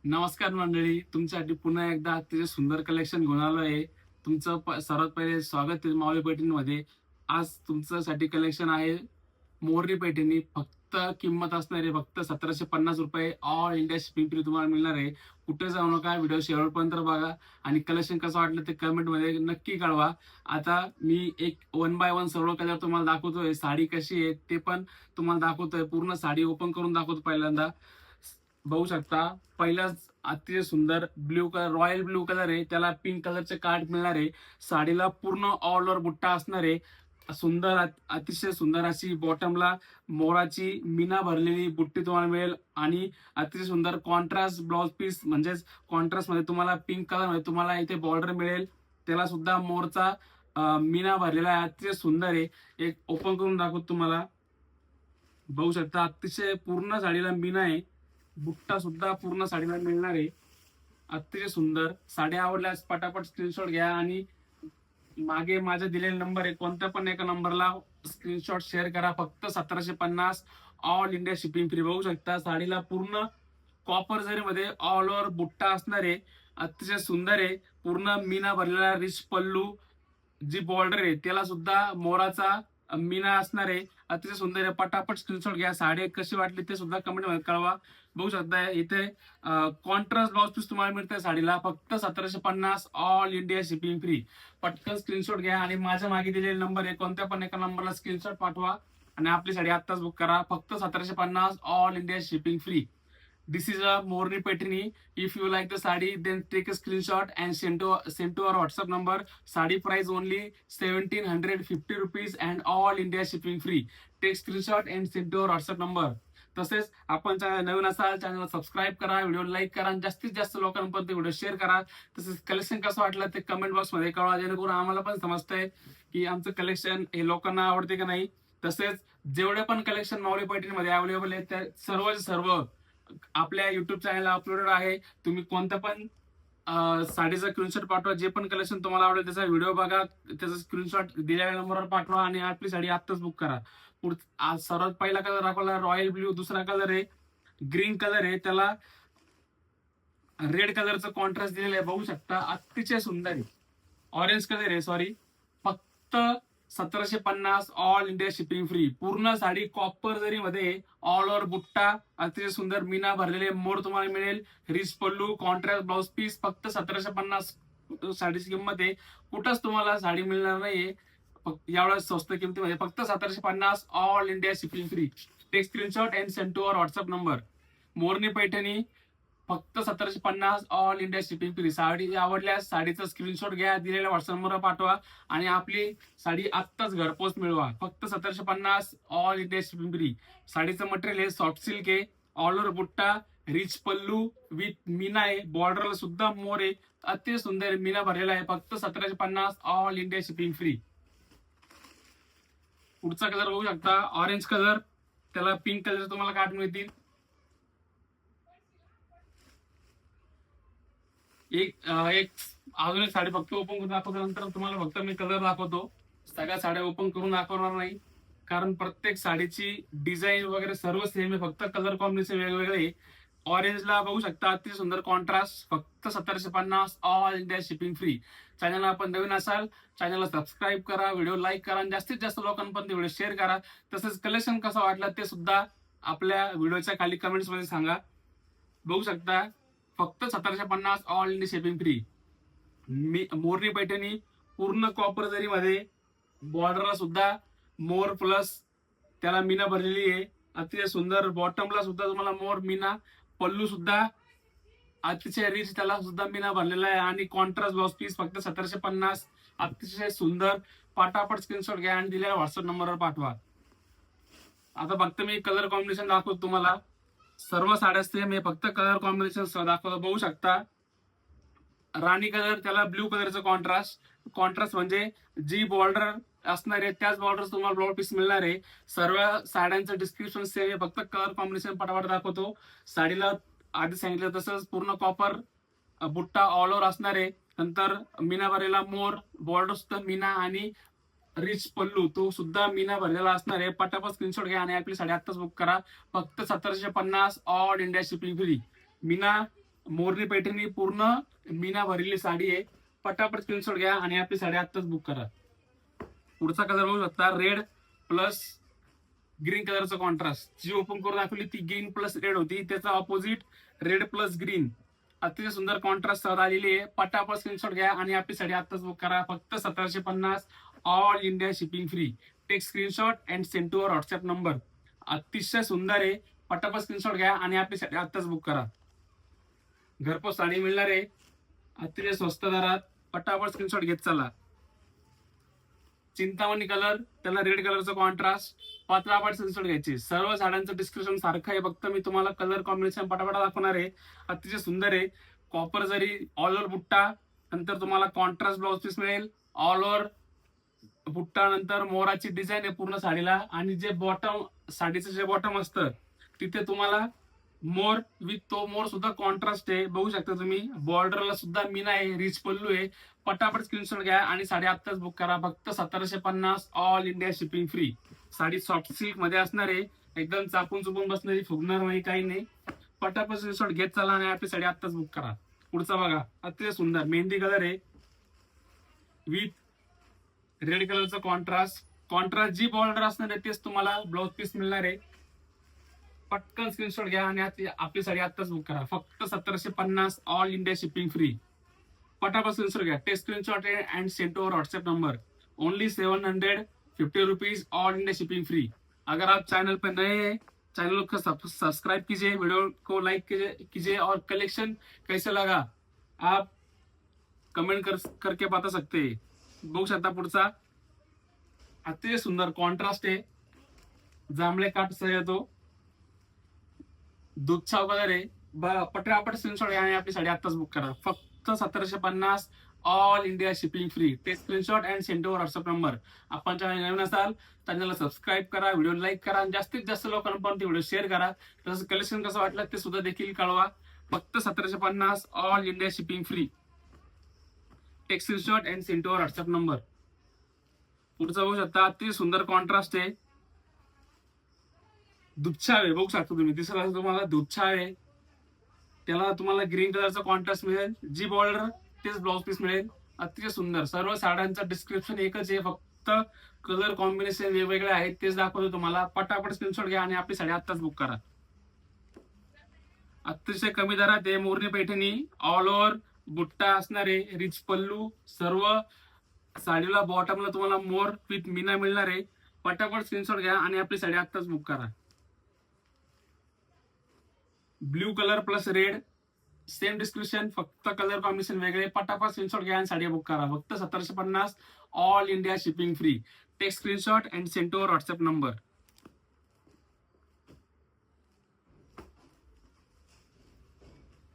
नमस्कार मंडळी, तुमच्यासाठी पुन्हा एकदा अतिशय सुंदर कलेक्शन घेऊन आलो आहे. तुमचं सर्वात पहिले स्वागत आहे माऊली पैठणीमध्ये. आज तुमच्यासाठी कलेक्शन आहे मोरनी पैठणी. फक्त किंमत असणार आहे फक्त ₹1750. ऑल इंडिया शिपिंग फ्री तुम्हाला मिळणार आहे. कुठे जाऊ नका, व्हिडिओ शेवटपर्यंत बघा आणि कलेक्शन कसं वाटलं ते कमेंटमध्ये नक्की कळवा. आता मी एक वन बाय वन सर्व कलर तुम्हाला दाखवतोय. साडी कशी आहे ते पण तुम्हाला दाखवतोय. पूर्ण साडी ओपन करून दाखवतो पहिल्यांदा. बघू शकता, पहिलाच अतिशय सुंदर blue colour, royal blue colour आहे. त्याला पिंक कलरचे कार्ड मिळणार आहे. साडीला पूर्ण ऑल ओव्हर बुट्टा असणार आहे. सुंदर अतिशय सुंदर अशी बॉटमला मोराची मीना भरलेली बुट्टी तुम्हाला मिळेल आणि अतिशय सुंदर कॉन्ट्रास्ट ब्लाउज पीस, म्हणजेच कॉन्ट्रास्ट मध्ये तुम्हाला पिंक कलर मध्ये तुम्हाला इथे बॉर्डर मिळेल. त्याला सुद्धा मोरचा मीना भरलेला आहे. अतिशय सुंदर आहे. एक ओपन करून दाखवतो तुम्हाला. बघू शकता, अतिशय पूर्ण साडीला मीना आहे. बुट्टा सुद्धा पूर्ण साडीला मिळणार आहे. अतिशय सुंदर. साड्या आवडल्यास पटापट स्क्रीनशॉट घ्या आणि मागे माझा दिलेला नंबर आहे, कोणत्या पण एका नंबरला स्क्रीनशॉट शेअर करा. फक्त 1750 ऑल इंडिया शिपिंग फ्री. बघू शकता, साडीला पूर्ण कॉपर जरी मध्ये ऑल ओव्हर बुट्टा असणार आहे. अतिशय सुंदर आहे. पूर्ण मीना भरलेला रिच पल्लू, जी बॉर्डर आहे त्याला सुद्धा मोराचा मीना असणार आहे. अतिशय सुंदर आहे. पटापट स्क्रीनशॉट घ्या. साडी कशी वाटली ते सुद्धा कमेंट मध्ये कळवा. बघू शकता, इथे कॉन्ट्रास्ट ब्लाउज पीस तुम्हाला मिळते साडीला फक्त 1750 ऑल इंडिया शिपिंग फ्री. पटकन स्क्रीनशॉट घ्या आणि माझ्या मागे दिलेला नंबर आहे, कोणत्या पण एका नंबरला स्क्रीनशॉट पाठवा आणि आपली साडी आत्ताच बुक करा. फक्त 1750 all India shipping free. This is a Morni Paitini. If you like the sari, then take a screenshot and send to our WhatsApp number. Sari price only 1750 rupees and all India shipping free. Take screenshot and send to our WhatsApp number. तसेच आपण नवीन असाल चॅनलला subscribe करा, video like करा आणि जास्तीत जास्त लोकांपर्यंत व्हिडिओ शेअर करा. तसेच कलेक्शन कसं वाटलं ते कमेंट बॉक्स मध्ये कळवा, जेणेकरून आम्हाला पण समजतंय की आमचं कलेक्शन हे लोकांना आवडते का नाही. तसेच जेवढे पण कलेक्शन माऊली पैठणीमध्ये अवेलेबल आहे त्या सर्व आपल्या युट्यूब चॅनलला अपलोडेड आहे. तुम्ही कोणतं पण साडीचा स्क्रीनशॉट पाठवा. जे पण कलेक्शन तुम्हाला आवडेल त्याचा व्हिडिओ बघा, त्याचा स्क्रीनशॉट दिलेल्या नंबरवर पाठवा आणि आपली साडी आत्ताच बुक करा. आज सर्वात पहिला कलर दाखवला रॉयल ब्ल्यू. दुसरा कलर आहे ग्रीन कलर आहे, त्याला रेड कलरचं कॉन्ट्रास्ट दिलेलं आहे. बघू शकता, अतिशय सुंदर आहे. ऑरेंज कलर आहे, सॉरी. फक्त 1750 ऑल इंडिया शिपिंग फ्री. पूर्ण साडी कॉपर जरी मध्ये ऑल ओव्हर बुट्टा, अतिशय सुंदर मीना भरलेले मोर तुम्हाला मिळेल. Rich pallu, contrast blouse piece. फक्त 1750 साडीची किंमत आहे. कुठंच तुम्हाला साडी मिळणार नाहीये एवढ्या स्वस्त किमतीमध्ये. फक्त 1750 all India shipping free. Take screenshot and send to our WhatsApp number. मोरनी पैठणी फक्त 1750 all India shipping free. Sari आवडल्यास साडीचा स्क्रीनशॉट घ्या, दिलेल्या व्हॉट्सअप नंबरवर पाठवा आणि आपली साडी आत्ताच घरपोच मिळवा. फक्त 1750 ऑल इंडिया शिपिंग फ्री. साडीचं मटेरियल आहे सॉफ्ट सिल्क आहे. ऑल ओव्हर बुट्टा, रिच पल्लू विथ मीना आहे. बॉर्डरला सुद्धा मोर आहे. अतिशय सुंदर मीना भरलेला आहे. फक्त 1750 ऑल इंडिया शिपिंग फ्री. पुढचा कलर बघू शकता, ऑरेंज कलर. त्याला पिंक कलर तुम्हाला कार्ड मिळतील. एक अजून एक साडी फक्त ओपन करून दाखवतो, नंतर तुम्हाला फक्त मी कलर दाखवतो. सगळ्या साड्या ओपन करून दाखवणार नाही, कारण प्रत्येक साडीची डिझाईन वगैरे सर्व सेम आहे. फक्त कलर कॉम्बिनेशन वेगवेगळे. ऑरेंजला बघू शकता, अतिशय सुंदर कॉन्ट्रास्ट. फक्त 1750 ऑल इंडिया शिपिंग फ्री. चॅनलला आपण नवीन असाल चॅनलला सबस्क्राईब करा, व्हिडिओ लाईक करा आणि जास्तीत जास्त लोकांपर्यंत व्हिडिओ शेअर करा. तसंच कलेक्शन कसं वाटलं ते सुद्धा आपल्या व्हिडिओच्या खाली कमेंट्स मध्ये सांगा. बघू शकता, फक्त 1750 ऑल इंडिया शिपिंग फ्री. मोरनी पैठणी पूर्ण कॉपर जरी मध्ये, बॉर्डरला सुद्धा मोर प्लस त्याला मीना भरलेली आहे. अतिशय सुंदर. बॉटमला सुद्धा तुम्हाला मोर मीना, पल्लू सुद्धा अतिशय रिच, त्याला सुद्धा मीना भरलेला आहे आणि कॉन्ट्रास्ट ब्लाउज पीस. फक्त 1750. अतिशय सुंदर. पटापट स्क्रीनशॉट घ्या आणि दिलेल्या व्हॉट्सअप नंबरवर पाठवा. आता फक्त मी कलर कॉम्बिनेशन दाखवतो तुम्हाला. सर्व साड्या सेम आहे, फक्त कलर कॉम्बिनेशन दाखवतो. बघू शकता, राणी कलर, त्याला ब्ल्यू कलरचं कॉन्ट्रास्ट म्हणजे जी बॉर्डर असणार आहे त्याच बॉर्डर तुम्हाला ब्लाउज पीस मिळणार आहे. सर्व साड्यांचं डिस्क्रिप्शन सेम आहे, फक्त कलर कॉम्बिनेशन पटापट दाखवतो. साडीला आधी सांगितलं तसंच पूर्ण कॉपर बुट्टा ऑल ओव्हर असणार आहे. नंतर मीना भरलेला मोर, बॉर्डर सुद्धा मीना आणि रिच पल्लू तो सुद्धा मीना भरलेला असणार आहे. पटापट स्क्रीनशॉट घ्या आणि आपली साडी आत्ताच बुक करा. फक्त 1750 ऑल इंडिया शिपिंग फ्री. मीना मोरनी पैठणी पूर्ण मीना भरलेली साडी आहे. पटापट स्क्रीनशॉट घ्या आणि आपली साडी आत्ताच बुक करा. पुढचा कलर बघू शकता, रेड प्लस ग्रीन कलरचा कॉन्ट्रास्ट. जी ओपन करून दाखवली ती ग्रीन प्लस रेड होती, त्याचा ऑपोजिट रेड प्लस ग्रीन. अतिशय सुंदर कॉन्ट्रास्ट आलेली आहे. पटापट स्क्रीनशॉट घ्या आणि आपली साडी आत्ताच बुक करा. फक्त 1750, all India shipping free. Take screenshot and send to our WhatsApp number. अतिशय सुंदर आहे. पटापट स्क्रीनशॉट घ्या आणि आपली साडी आत्ताच बुक करा. घरपोच साडी मिळणार आहे अतिशय स्वस्त दरात. पटापट स्क्रीनशॉट घेत चला. चिंतामणी कलर, त्याला रेड कलरचा कॉन्ट्रास्ट. पटापट स्क्रीनशॉट घ्यायची. सर्व साड्यांचं डिस्क्रिप्शन सारखं आहे, फक्त मी तुम्हाला कलर कॉम्बिनेशन पटापट दाखवणार आहे. अतिशय सुंदर आहे. कॉपर जरी ऑल ओव्हर बुट्टा, नंतर तुम्हाला कॉन्ट्रास्ट ब्लाउज पीस मिळेल. ऑल ओव्हर बुट्टा, नंतर मोराची डिझाईन आहे पूर्ण साडीला. आणि जे बॉटम, साडीचं जे बॉटम असतं तिथे तुम्हाला मोर विथ तो मोर सुद्धा कॉन्ट्रास्ट आहे. बघू शकता तुम्ही. बॉर्डरला सुद्धा मीना आहे, रिच पल्लू आहे. पटापट स्क्रीनशॉट घ्या आणि साडी आत्ताच बुक करा. फक्त 1750, all India shipping free. Sari soft silk मध्ये असणार आहे, एकदम चापून चुपून बसणारी, फुगणार नाही, काही नाही. पटापट स्क्रीनशॉट घेत चला आणि आपली साडी आत्ताच बुक करा. पुढचा बघा, अतिशय सुंदर मेहंदी कलर आहे विथ रेड कलरचा कॉन्ट्रास्ट. कॉन्ट्रास्ट जी बॉर्डर असणार आहे तेच तुम्हाला ब्लाउज पीस मिळणार आहे. पटकन स्क्रीनशॉट घ्या आणि आपली साडी आत्ताच बुक करा. फक्त 1750, ऑल इंडिया शिपिंग फ्री. पटापट स्क्रीनशॉट घ्या. Take screenshot and send to our WhatsApp number. Only 750 rupees, all India shipping free. अगर आप चैनल पर नए हैं, चैनल को सब्सक्राइब कीजिए, वीडियो को लाइक कीजिए और कलेक्शन कैसे लगा आप कमेंट करके बता सकते हैं. बघू शकता पुढचा अतिशय सुंदर कॉन्ट्रास्ट आहे. जांभळे काठ सह येतो, दूधचा कलर आहे. पटापट स्क्रीनशॉट घ्या आणि आपली साडी आत्ताच बुक करा. फक्त 1750, all India shipping free. Take screenshot and send to our WhatsApp number. आपण चॅनल नवीन असाल चॅनलला सबस्क्राईब करा, व्हिडिओ लाईक करा आणि जास्तीत जास्त लोकांपर्यंत व्हिडिओ शेअर करा. तसंच कलेक्शन कसं वाटलं ते सुद्धा देखील कळवा. फक्त 1750, all India shipping free. Take screenshot and send to our WhatsApp number. पुढचा बघू शकता, अति सुंदर कॉन्ट्रास्ट आहे. दुधछावे बघू शकता तुम्ही, दिसत असेल तुम्हाला दुधछावे. त्याला तुम्हाला ग्रीन कलरचा कॉन्ट्रास्ट मिळेल. जी बॉर्डर तेच ब्लाउज पीस मिळेल. अतिशय सुंदर. सर्व साड्यांचं डिस्क्रिप्शन एकच आहे, फक्त कलर कॉम्बिनेशन वेगवेगळे आहेत तेच दाखवतो तुम्हाला. पटापट स्क्रीनशॉट घ्या आणि आपली साडी आत्ताच बुक करा. अतिशय कमी दरात आहे. मोरनी पैठणी, ऑल ओव्हर बुट्टा असणार आहे, रिच पल्लू. सर्व साडीला बॉटमला तुम्हाला मोर विथ मीना मिळणार आहे. पटापट स्क्रीनशॉट घ्या आणि आपली साडी आत्ताच बुक करा. Blue colour plus red, same description, फक्त कलर कॉम्बिनेशन वेगळे. पटापट स्क्रीनशॉट घ्या आणि साडी बुक करा. फक्त 1750, all India shipping free. Take screenshot and send to our WhatsApp number.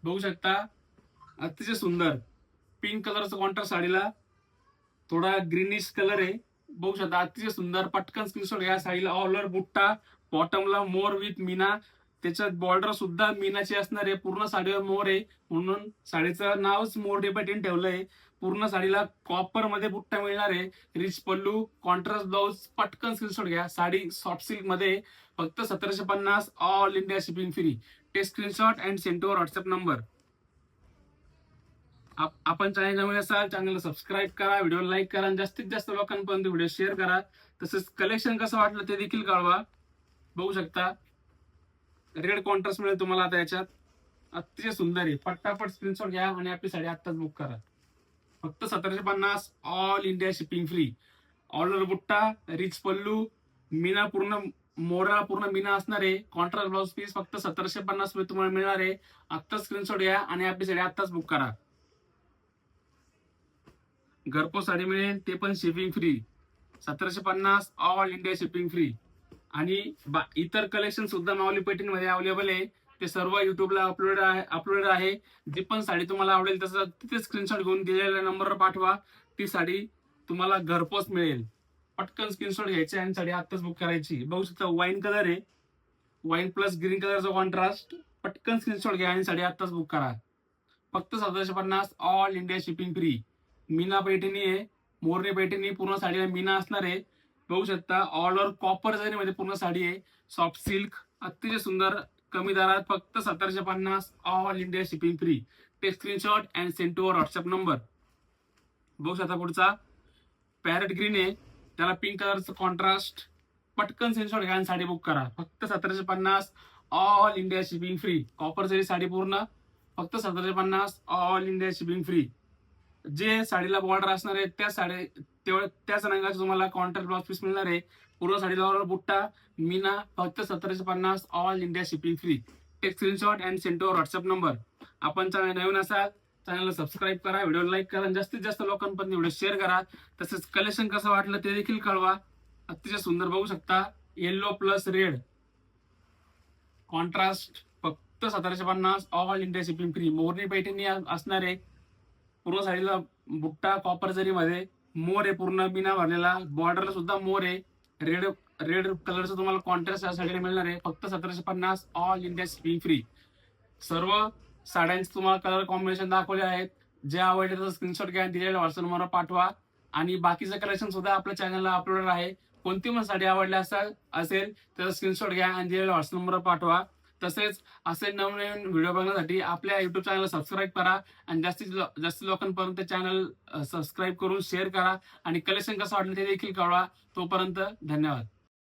बघू शकता अतिशय सुंदर पिंक कलरचा कॉन्ट्रास्ट साडीला. थोडा ग्रीनिश कलर आहे. बघू शकता अतिशय सुंदर. पटकन स्क्रीनशॉट घ्या. साडीला ऑल ओव्हर बुट्टा, बॉटमला मोर विथ मीना. त्याच्यात बॉर्डर सुद्धा मीनाची असणार आहे. पूर्ण साडीवर मोर आहे म्हणून साडीचं नावच मोर डिपेंडंट ठेवलंय. पूर्ण साडीला कॉपर मध्ये बुट्टा मिळणार आहे. Rich pallu, contrast blouse. पटकन स्क्रीनशॉट घ्या. साडी सॉफ्ट सिल्क मध्ये. फक्त 1750, all India shipping free. Take screenshot and send to our WhatsApp number. आपण चॅनल नवीन असाल चॅनलला सबस्क्राईब करा, व्हिडिओ लाईक करा आणि जास्तीत जास्त लोकांपर्यंत व्हिडिओ शेअर करा. तसंच कलेक्शन कसं वाटलं ते देखील कळवा. बघू शकता रेड कॉन्ट्रास्ट मिळेल तुम्हाला आता याच्यात. अतिशय सुंदर आहे. पटापट स्क्रीनशॉट घ्या आणि आपली साडी आत्ताच बुक करा. फक्त 1750, all India shipping free. All over बुट्टा, रिच पल्लू, मीना पूर्ण मोरा पूर्ण मीना असणार आहे. Contrast blouse piece. फक्त 1750 मध्ये तुम्हाला मिळणार आहे. आत्ताच स्क्रीनशॉट घ्या आणि आपली साडी आत्ताच बुक करा. घरपोच साडी मिळेल, ते पण shipping free. 1750, all India shipping free. आणि इतर कलेक्शन सुद्धा माऊली पैठणीमध्ये अवेलेबल आहे. ते सर्व युट्यूबला अपलोडेड आहे. जी पण साडी तुम्हाला आवडेल तसं तिथे स्क्रीनशॉट घेऊन दिलेल्या नंबरवर पाठवा. ती साडी तुम्हाला घरपोच मिळेल. पटकन स्क्रीनशॉट घ्यायचे आणि साडी आत्ताच बुक करायची. बघू शकता वाईन कलर आहे. वाईन प्लस ग्रीन कलरचा कॉन्ट्रास्ट. पटकन स्क्रीनशॉट घ्या आणि साडी आत्ताच बुक करा. फक्त 1750, all India shipping free. Meena Paithani आहे. मोरनी पैठणी पूर्ण साडीला मीना असणार आहे. बघू शकता ऑल ओव्हर कॉपर जरी मध्ये पूर्ण साडी आहे. सॉफ्ट सिल्क, अतिशय सुंदर कमी दरात फक्त 1750 all India shipping free. Take screenshot and send to our WhatsApp number. बघू शकता पुढचा पॅरेट ग्रीन आहे, त्याला पिंक कलरचं कॉन्ट्रास्ट. पटकन स्क्रीनशॉट घ्या आणि साडी बुक करा. फक्त 1750 all India shipping free. Copper जरी साडी पूर्ण फक्त 1750 ऑल इंडिया शिपिंग फ्री. जे साडीला बॉर्डर असणार आहे त्या साडी त्याच रंगाचं तुम्हाला कॉन्ट्रास्ट ब्लाउज पीस मिळणार आहे. पूर्ण साडीला बुट्टा मीना फक्त 1750 all India shipping free. Take screenshot and send to our WhatsApp number. आपण चॅनल नवीन असाल चॅनलला सबस्क्राईब करा, व्हिडिओ लाईक करा आणि जास्तीत जास्त लोकांपर्यंत व्हिडिओ शेअर करा. तसेच कलेक्शन कसं वाटलं ते देखील कळवा. अतिशय सुंदर बघू शकता येलो प्लस रेड कॉन्ट्रास्ट फक्त 1750 ऑल इंडिया शिपिंग फ्री. मोरनी पैठणी असणार आहे. पूर्ण साडीला बुट्टा कॉपर जरी मध्ये मोर आहे, पूर्ण बिना भरलेला. बॉर्डरला सुद्धा मोर आहे. रेड रेड कलरचं तुम्हाला कॉन्ट्रास्ट या साडीला मिळणार आहे. फक्त 1750 ऑल इंडिया शिपिंग फ्री. सर्व साड्यांचे तुम्हाला कलर कॉम्बिनेशन दाखवले आहेत. जे आवडले तर स्क्रीनशॉट घ्या, दिलेल्या व्हॉट्सअप नंबरवर पाठवा. आणि बाकीचं कलेक्शन सुद्धा आपल्या चॅनलला अपलोड आहे. कोणती पण साडी आवडली असेल त्याचा स्क्रीनशॉट घ्या आणि दिलेल्या व्हॉट्सअप नंबरवर पाठवा. तसेच असे नवनवीन व्हिडिओ बघण्यासाठी आपल्या युट्यूब चॅनलला सबस्क्राईब करा आणि जास्तीत जास्त लोकांपर्यंत चॅनल सबस्क्राईब करून शेअर करा आणि कलेक्शन कसं वाटलं ते देखील कळवा. तोपर्यंत धन्यवाद.